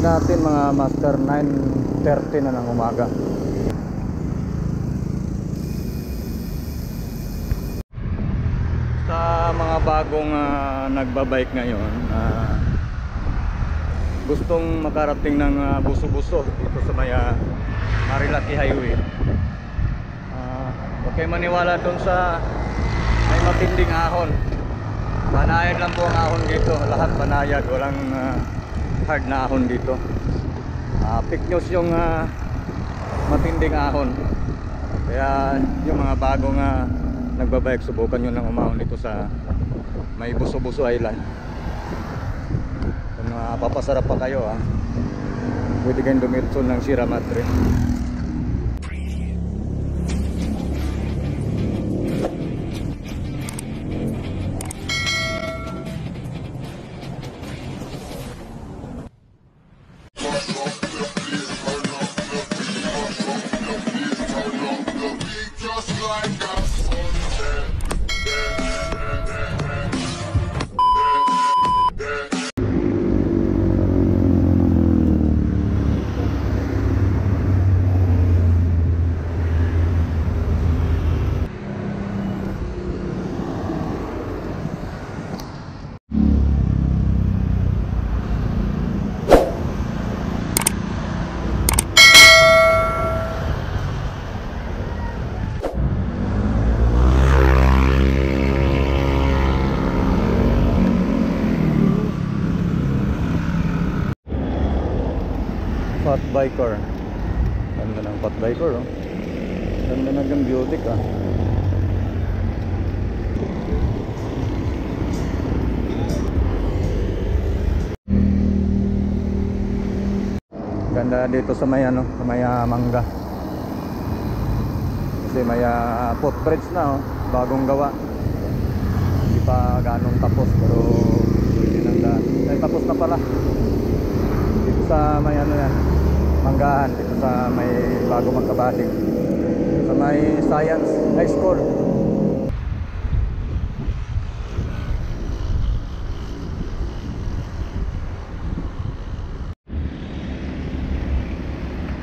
natin mga master, 9:30 na ng umaga. Sa mga bagong nagbabike ngayon, gustong makarating ng Buso-Buso dito sa may Marilaki Highway, huwag kayo maniwala doon sa may matinding ahon. Banayad lang po ang ahon dito, lahat banayad, walang hard na ahon dito. Fake news yung matinding ahon. Kaya yung mga bagong nagbabike, subukan nyo lang umahon dito sa may Buso-Buso Island. Kung papasarap pa kayo, pwede kayong dumirtso ng Sierra Madre. Fat biker. Ganda ng fat biker, oh. Ganda na ng beauty ka. Ganda dito sa may sa may Mangga. Kasi may footbridge na, oh, bagong gawa. Hindi pa ganong tapos pero pwede nang daan. Ay, tapos na pala. Dito sa may yan, Manggahan, dito sa may bago magkabaling, sa may Science High School.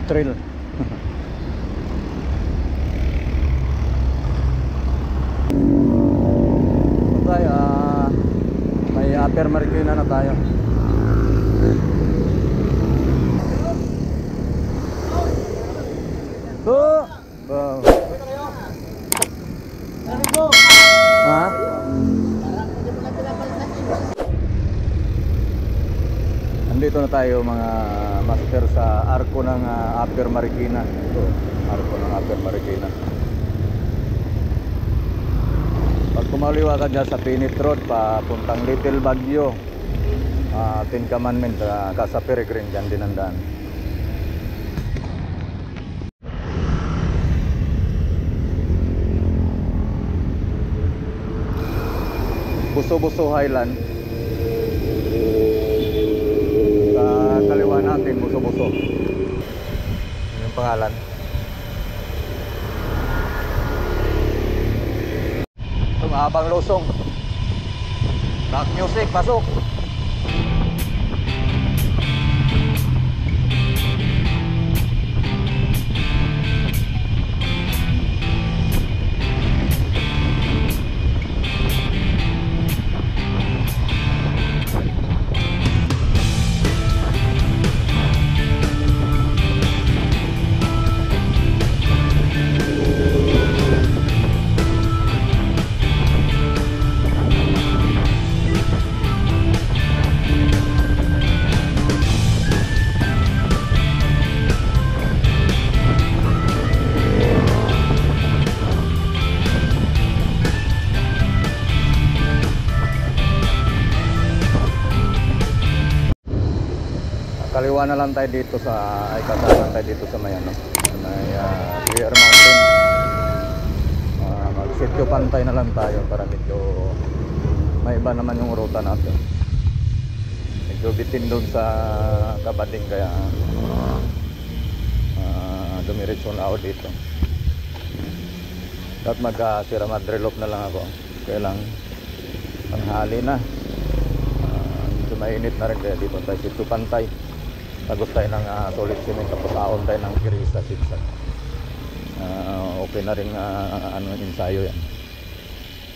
Trail. Tayo, may Upper Marikina na tayo. Ha? Nandito na tayo mga master sa arko ng Upper Marikina. Ito, arko ng Upper Marikina. Pag kumaliwa ka dyan sa Pinit Road papuntang Little Baguio, Ten Commandment, Casa Peregrine, dyan din ang daan. Buso-Buso Highland. Sa kaliwa natin, Buso-Buso. Ano yung pangalan? Tumabang Losong. Rock music, pasok. Kaliwa na lang tayo dito sa kasama tayo dito sa may Clear Mountain. Mag-sityo pantay na lang tayo para medyo may iba naman yung ruta natin. Medyo bitin doon sa Kabading kaya dumiretso na ako dito. Dapat mag-Sierra Madre loop na lang ako. Kaya lang tanghali na. Medyo mainit na rin kaya dito tayo sityo pantay. tagos tayo ng solid cement, tapos aon tayo ng kirisa zigzag. Okay na rin ano ensayo yan,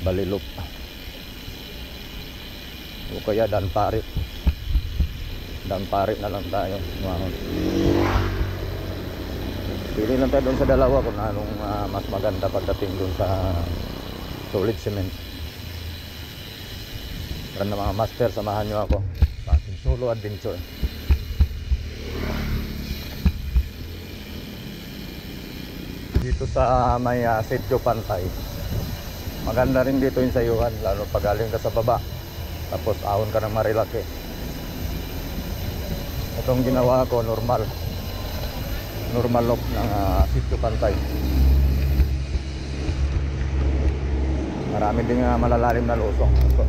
balilop o kaya danparit na lang tayo. Pili lang tayo doon sa dalawa kung anong mas maganda pagdating doon sa solid cement. Para na mga master, samahan nyo ako sa ating solo adventure. Dito sa may Sitio Pantay, maganda rin dito yung sayuhan, lalo pag galing ka sa baba tapos ahon ka ng Marilaki. Itong ginawa ko normal loop ng Sitio Pantay. Marami din malalalim na lusong. Ito,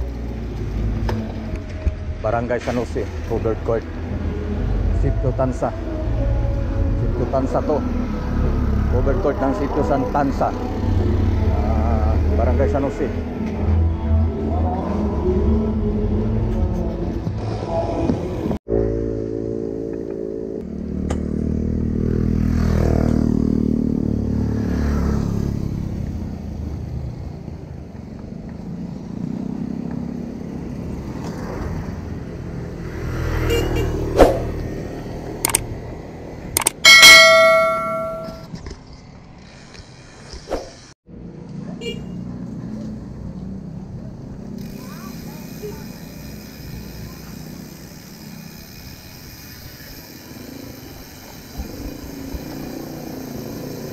Barangay San Jose, covered court, Sitio Tansa to, covered court ng Sitio San Tansa, Barangay San Jose.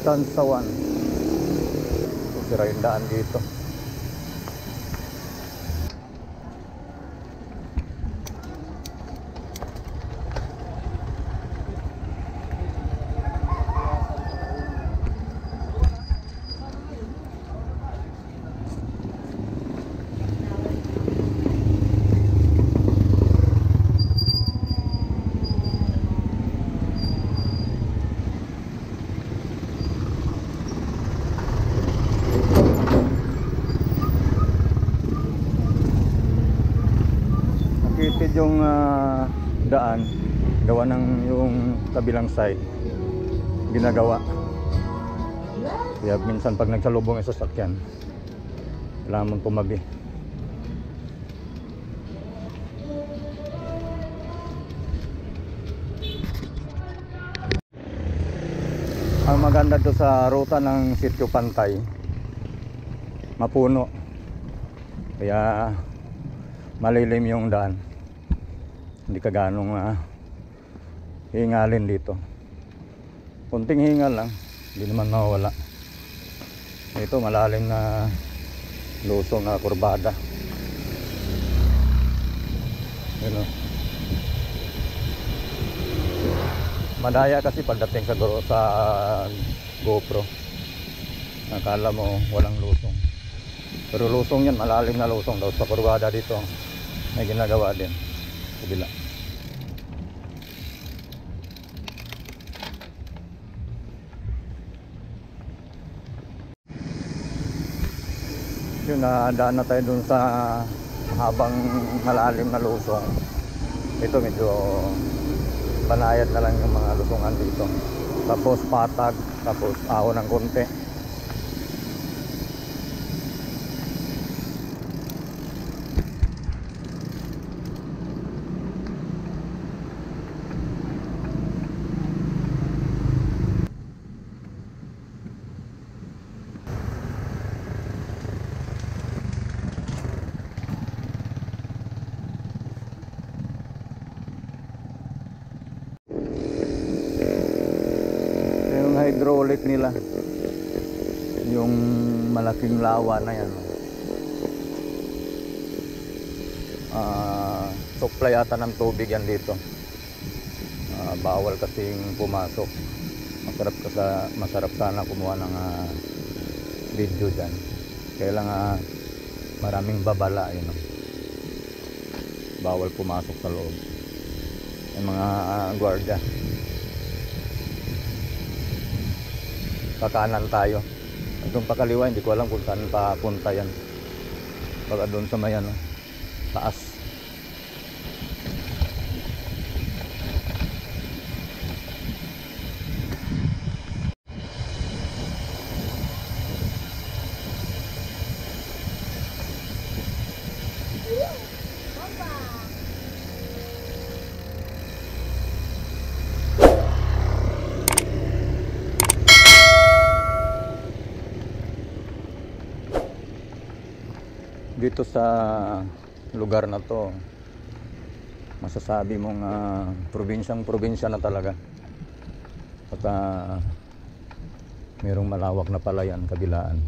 Tansawan. Sira yung daan dito. Yung daan gawa ng yung kabilang side ginagawa, kaya minsan pag nagsalubong yung sasakyan kailangan mong tumabi. Ang maganda to sa ruta ng Sitio Pantay, mapuno, kaya malilim yung daan. Hindi ka ganong hingalin dito. Kunting hingal lang, hindi naman mawala. Ito malalim na lusong na kurbada. Yun, madaya kasi pagdating sa GoPro. Nakala mo walang lusong. Pero lusong yan, malalim na lusong daw sa kurbada dito. May ginagawa din. Kabila. Yun, daan na tayo dun sa habang malalim na lusong. Ito medyo panayad na lang yung mga lusungan dito. Tapos patag, tapos ahon ng konti. Hydraulic nila, yung malaking lawa na yan, supply ata ng tubig yan dito. Bawal kasing pumasok. Masarap sana kumuha ng video dyan, kaya lang maraming babala yun, bawal pumasok sa loob, yung mga gwardiya. Kakanan tayo. Doon pa kaliwa, hindi ko alam kung saan papunta yan. Baka doon sa may taas. dito sa lugar na to, masasabi mong probinsyang-probinsya na talaga. At mayroong malawak na palayan kabilaan.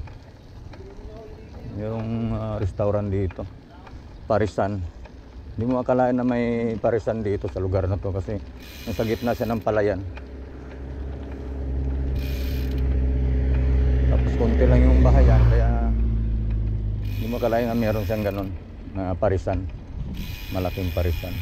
Mayroong restaurant dito, Parisan. Hindi mo akalain na may Parisan dito sa lugar na to kasi nasa gitna siya ng palayan. Tapos konti lang yung bahayan, kaya hindi mo akalain na mayroon siyang ganun na Parisan, malaking Parisan.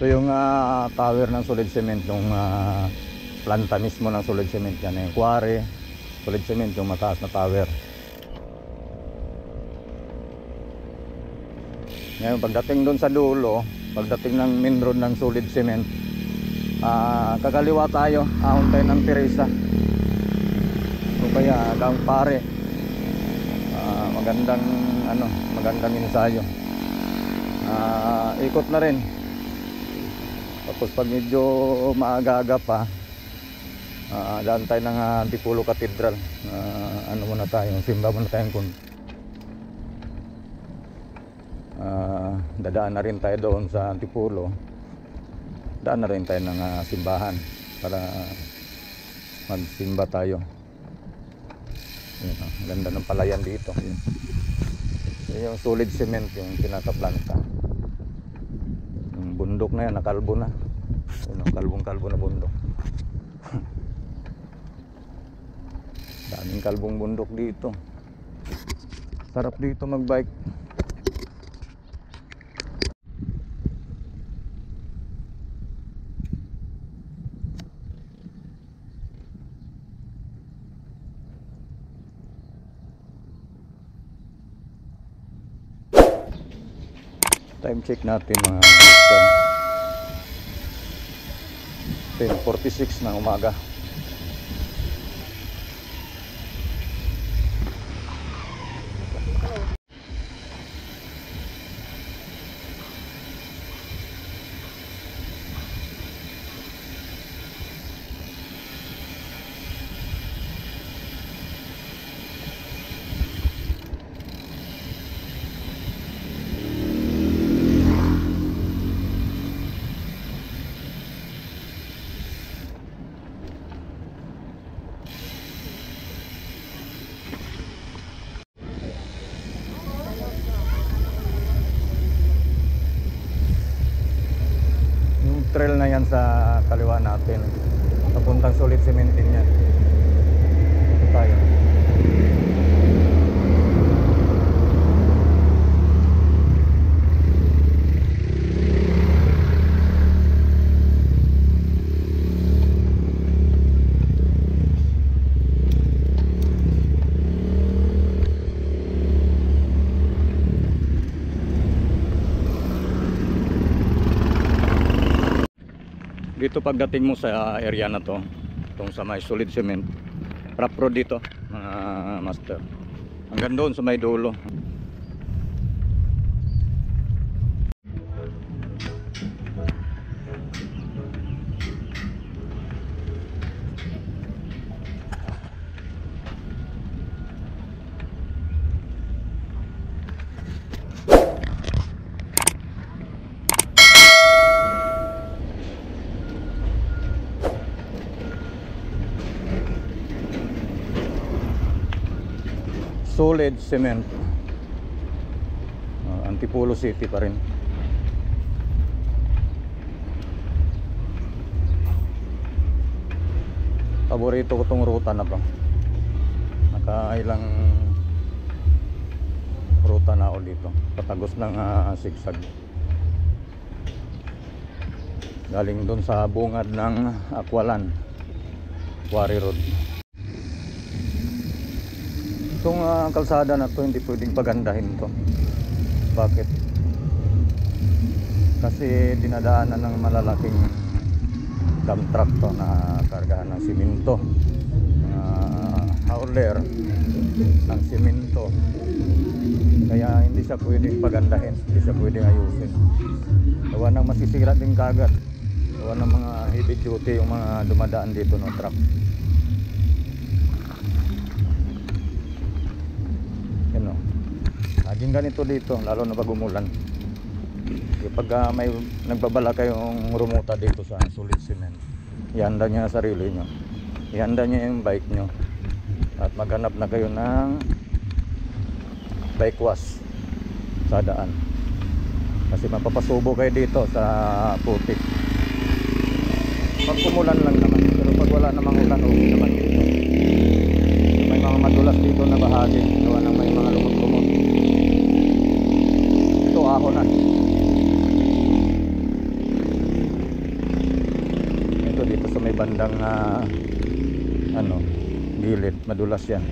Ito yung tower ng solid cement, yung planta mismo ng solid cement. Yan yung quarry, solid cement, yung mataas na tower. Ngayon pagdating doon sa dulo, pagdating ng main road ng solid cement, kakaliwa tayo, ahon tayo ng Teresa o kaya Daang Pare. Magandang ensayo. Ikot na rin. Tapos pag medyo maaga-aga pa, daan tayo ng Antipolo Cathedral. Muna tayo, simba muna tayong kunti. Dadaan na rin tayo doon sa Antipolo. Daan na rin tayo ng simbahan para magsimba tayo. Ganda ng palayan dito. Yun yung solid cement, yung pinakaplanta. Yung bundok na yan, nakalbo na. Yun, kalbong-kalbo na bundok. Daming kalbong bundok dito. Sarap dito magbike. Time check natin mga mister. 10:46 ng umaga. Trail na yan sa kaliwa natin, papuntang solid cement din yan. Ito tayo. Dito pagdating mo sa area na to, itong sa may solid cement, rough road dito mga master, hanggang doon sa may dulo. Solid cement, Antipolo City pa rin. Paborito ko tong ruta na to. Nakailang ruta na ako dito, patagos ng sigsag galing doon sa bungad ng Aqualan, Quarry Road. Itong kalsada na to hindi pwedeng pagandahin to. Bakit? Kasi dinadaanan ng malalaking dump truck to na kargahan ng simento, hauler ng simento. Kaya hindi siya pwedeng pagandahin, hindi siya pwedeng ayusin. Gawa nang masisira din kagad. Gawa ng mga heavy duty yung mga dumadaan dito no truck. Yan o. Laging ganito dito, lalo na pag umulan. Pag may nagbabala kayong rumuta dito sa Sulit Cement, ihanda nyo ang sarili nyo, ihanda nyo yung bike nyo, at maghanap na kayo ng bike wash sa daan, kasi mapapasubo kayo dito sa putik. Pag umulan lang naman, pero pag wala namang ulan, okay naman dito. May mga madulas dito na bahagi, gawa ng may mga lumot-lumot. Ito ahonan. Dito sa may bandang gilid, madulas yan.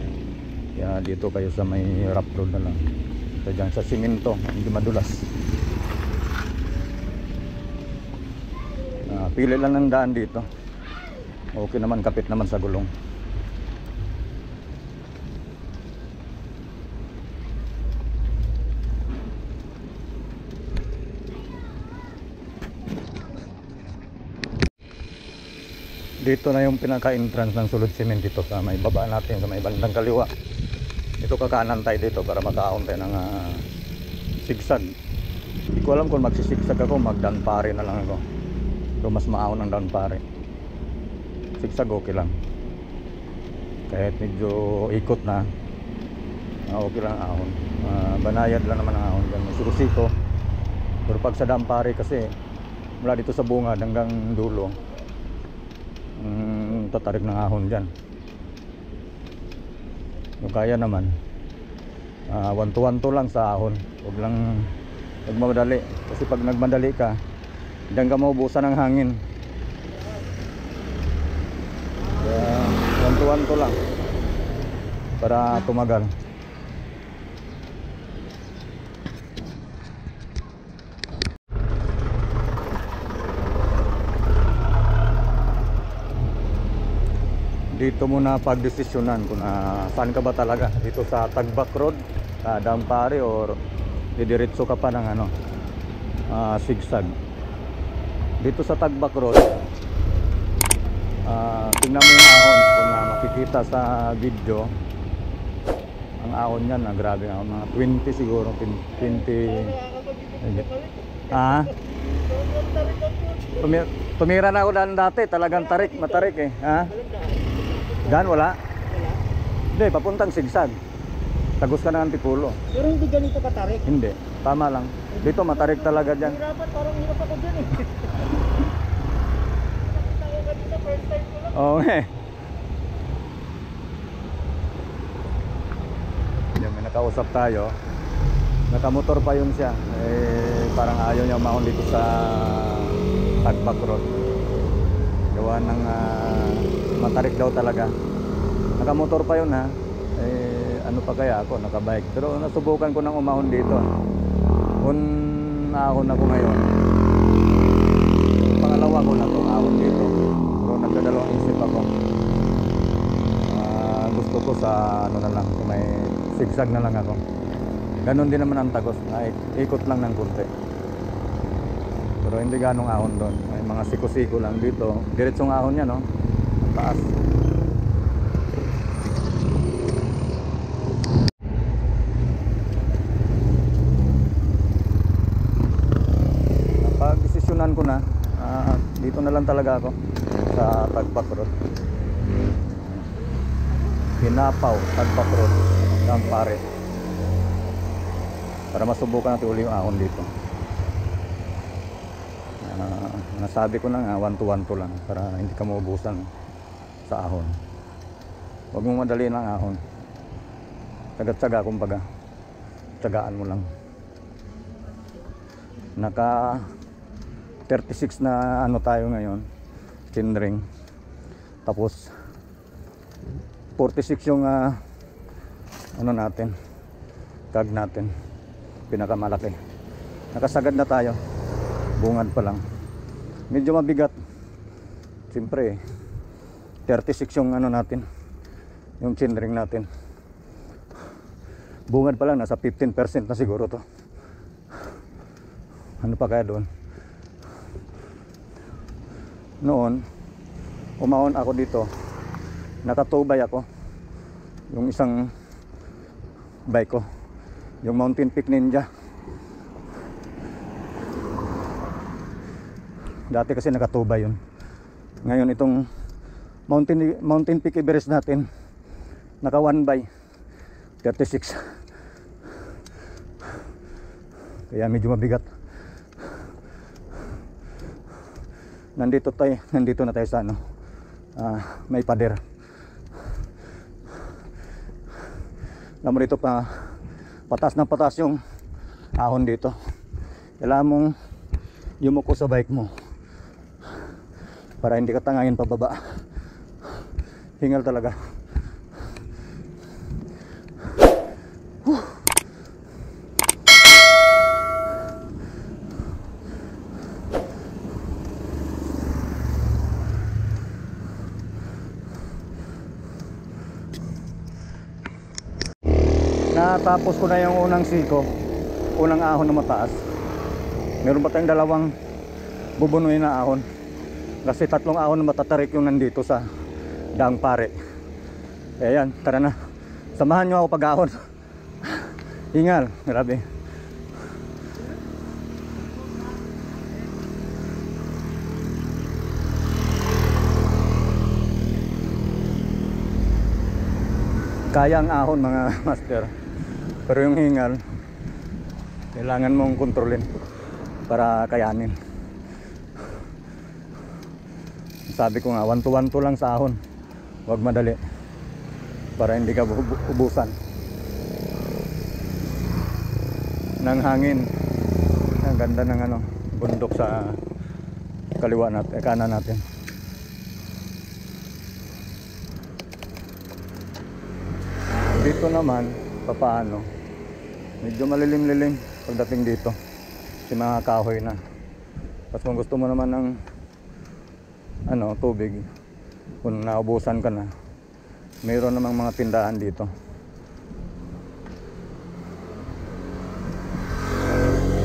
Kaya dito kayo sa may rough road na lang. Ito dyan sa simento, hindi madulas. Pili lang ng daan dito. Okay naman, kapit naman sa gulong. Dito na yung pinaka-entrance ng Sulit Cement dito sa may baba natin, sa may bandang kaliwa. Ito kakanan tayo dito para makaahon tayo ng sigsag. Hindi ko alam kung magsisigsag ako, magdanpare na lang ako. Pero mas maahon ang danpare. Sigsag okay lang. Kahit medyo ikot na, okay lang ang ahon. Banayad lang naman ang ahon dyan. May surusiko. Pero pag sa danpare kasi, mula dito sa bungad hanggang dulo, tatarik ng ahon dyan. Yung kaya naman, 1-2 lang sa ahon. Huwag lang magmadali, kasi pag nagmadali ka, diyan ka maubusan ng hangin. Kaya 1-2 lang para tumagal. Dito muna pagdesisyonan kung saan ka ba talaga, dito sa Tagbak Road, Dampare, or didiretso ka pa ng sigsag. Dito sa Tagbak Road, tingnan mo yung ahon. Kung makikita sa video, ang ahon niyan, grabe nga, mga 20 siguro, 20. Tumira na ako dati, talagang tarik, matarik eh. Gan wala? Hindi, papuntang sigsag. Tagos ka ng Antipulo. Pero hindi ganito katarik? Hindi, tama lang. Dito matarik talaga dyan. Hirapan, parang hirap ako dyan eh. Nakita ko kanina, first time ko lang. Oo nga eh. Yan, may nakausap tayo. Nakamotor pa yun siya. Parang ayaw niya umahon dito sa Tagbak Road. Gawa ng matarik daw talaga. Nakamotor pa yun ha. Ano pa kaya ako, nakabike. Pero nasubukan ko nang umahon dito. Kung naahon ako ngayon, pangalawa ko na itong ahon dito. Pero nagdadalawang isip ako. Gusto ko sa na lang, may sigsag na lang ako. Ganon din naman ang Tagos. Ikot lang ng kurte. Pero hindi ganong ahon doon. May mga siko-siko lang dito. Diretsong ahon niya, no? Ang taas. Napag-desisyonan ko na. Dito na lang talaga ako sa Tagbak Road. Hinapaw, Tagbak Road, Dampare. Para masubukan natin uli yung ahon dito. Nasabi ko na nga, 1-1 lang para hindi ka maubusan sa ahon. Huwag mong madali ng ahon. Tsaga-tsaga kumbaga. Tsagaan mo lang. Naka 36 na ano tayo ngayon, chinring. Tapos 46 yung ano natin, kag natin, pinakamalaki. Nakasagad na tayo, bungad pa lang. Medyo mabigat. Siyempre 36 yung ano natin, yung chainring natin. Bungad pa lang, nasa 15% na siguro to. Ano pa kaya doon? Noon, umahon ako dito, nakatubay ako. Yung isang bike ko, yung Mountain Peak Ninja. Dati kasi nakatubay yun. Ngayon itong Mountain Peak Everest natin, naka 1/36. Kaya medyo mabigat. Nandito na tayo sa ano, may pader. Alam mo dito pa, patas ng patas yung ahon dito. Kailangan mong yumuko sa bike mo para hindi ka tangangin pababa. Hingal talaga. Natapos ko na yung unang siko, unang ahon na mataas. Meron pa tayong dalawang bubunuin na ahon, kasi 3 ahon na matatarik yung nandito sa Daang Pare. Kaya yan, tara na, samahan nyo ako pag-ahon. Hingal, grabe. Kaya ang ahon mga master, pero yung hingal kailangan mong kontrolin para kayanin. Sabi ko nga, 1 to 1 to lang sa ahon, huwag madali para hindi ka ubusan ng hangin. Ang ganda ng ano, bundok sa kaliwa natin, kanan natin. Dito naman, papaano, medyo malilim-lilim pagdating dito. Kasi mga kahoy na. Tapos kung gusto mo naman ng ano, tubig, kung naubusan ka na, mayroon namang mga tindahan dito.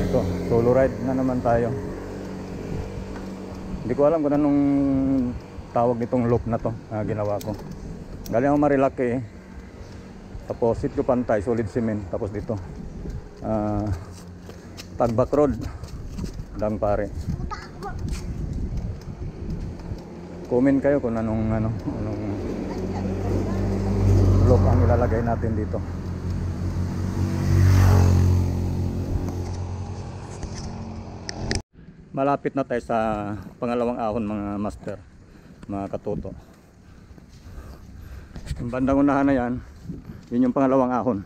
Ito, solo ride na naman tayo. Hindi ko alam kung anong tawag nitong loop na to na ginawa ko. Galing ako Marilaki eh. Tapos Sitio Pantay, solid cement. Tapos dito Tagbat Road, Daang Pare. Comment kayo kung anong loop ang ilalagay natin dito. Malapit na tayo sa pangalawang ahon mga master, mga katuto. Yung bandang unahan na yan, yun yung pangalawang ahon.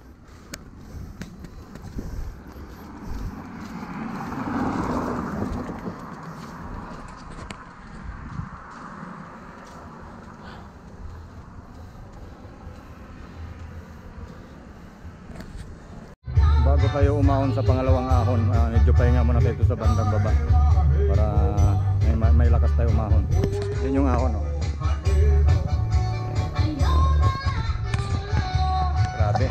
Bago tayo umahon sa pangalawang ahon, medyo pahinga muna tayo sa bandang baba para may lakas tayo umahon. Yun yung ahon, oh. Grabe.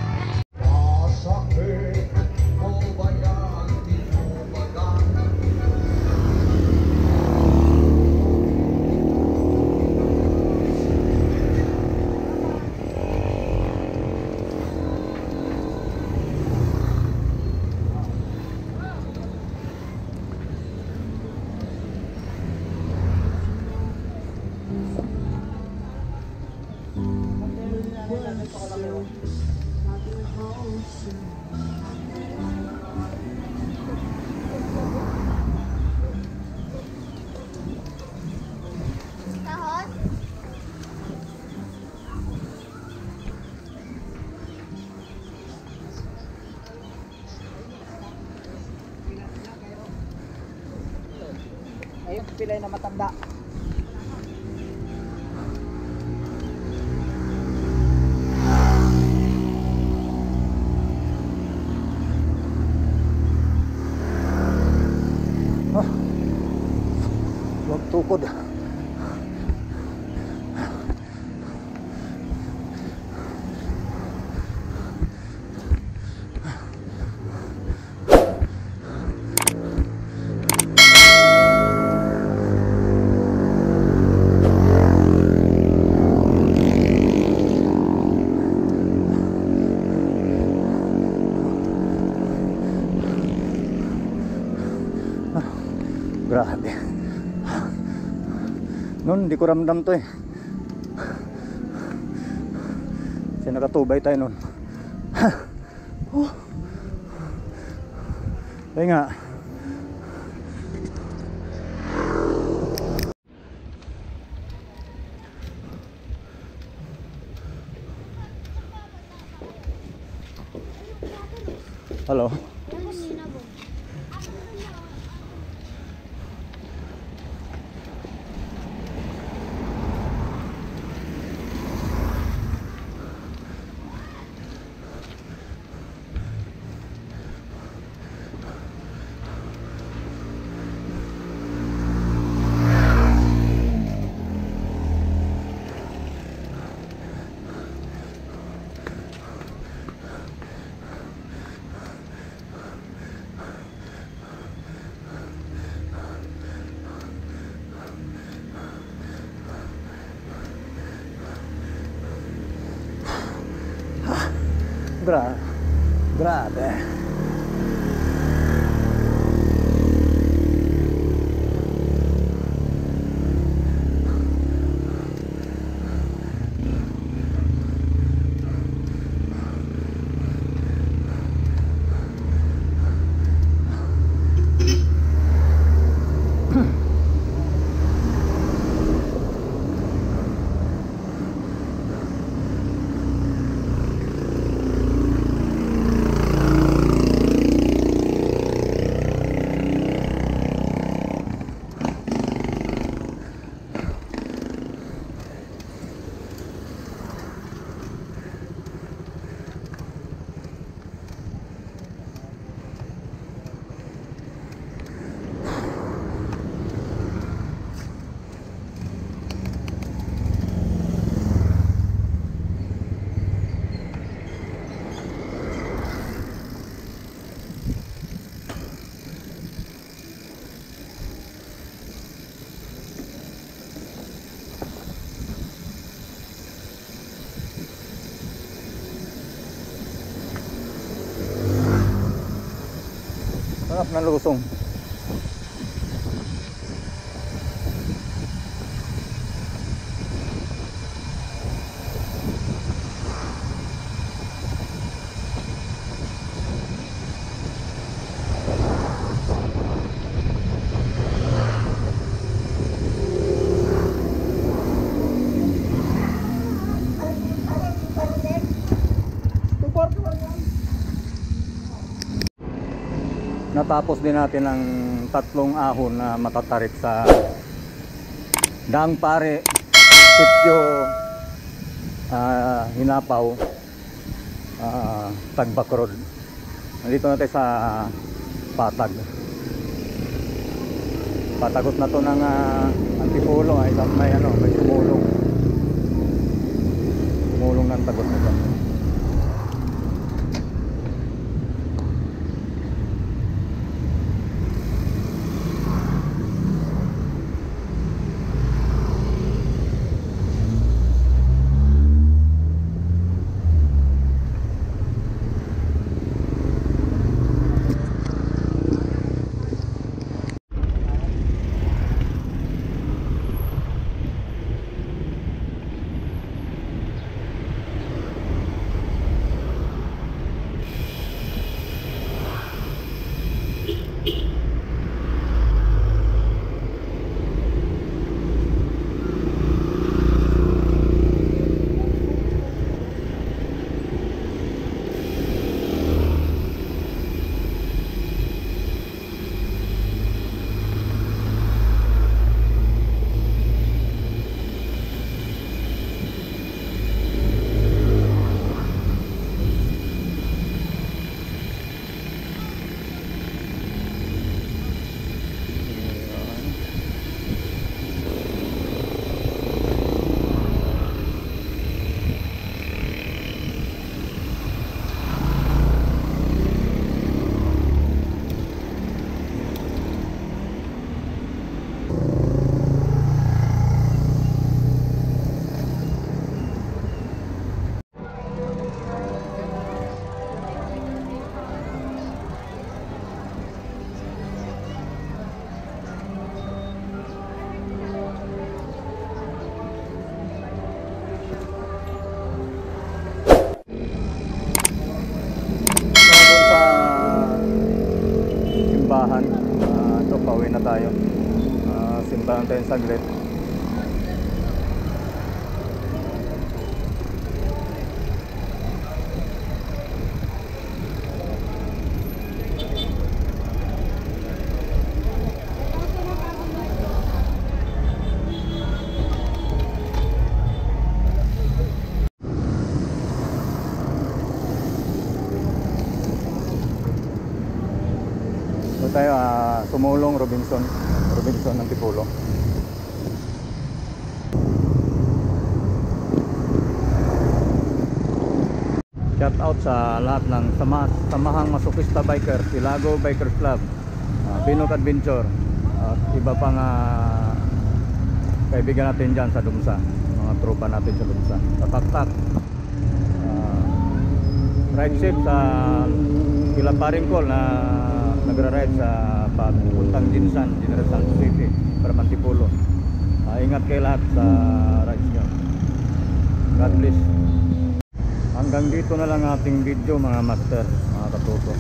Ayun, pilay na matanda. Huwag tukod. Grabe. Noon, hindi ko ramdam to eh. Kasi nakatubay tayo noon. Kaya nga. Halo. Grabe. Sarap ng lusong. Natapos din natin ang 3 ahon na matatarik sa Daang Pare, Sitio Hinapaw, Tagbak Road. Nandito na tayo sa Patag. Patagot na to ng Antipolo, ay may sumulong. Sumulong ng tagot na to. simbahan. Ito, pauwi na tayo. Simbahan tayo saglit. Ito tayo, Sumulong, Robinson ng Tipulo. Shout out sa lahat ng samahang masokista biker, Silago Bikers Club, Pinok Adventure, at iba pang kaibigan natin dyan sa Dumsa, mga tropa natin sa Dumsa, sa Taktak. Ride safe sa Kila Paringkol na nagra-ride sa papuntang Jinsan, General Santos City, para Mantipulo. Ingat kayo lahat sa rides nyo. God bless. Hanggang dito na lang ating video mga master, mga katuto.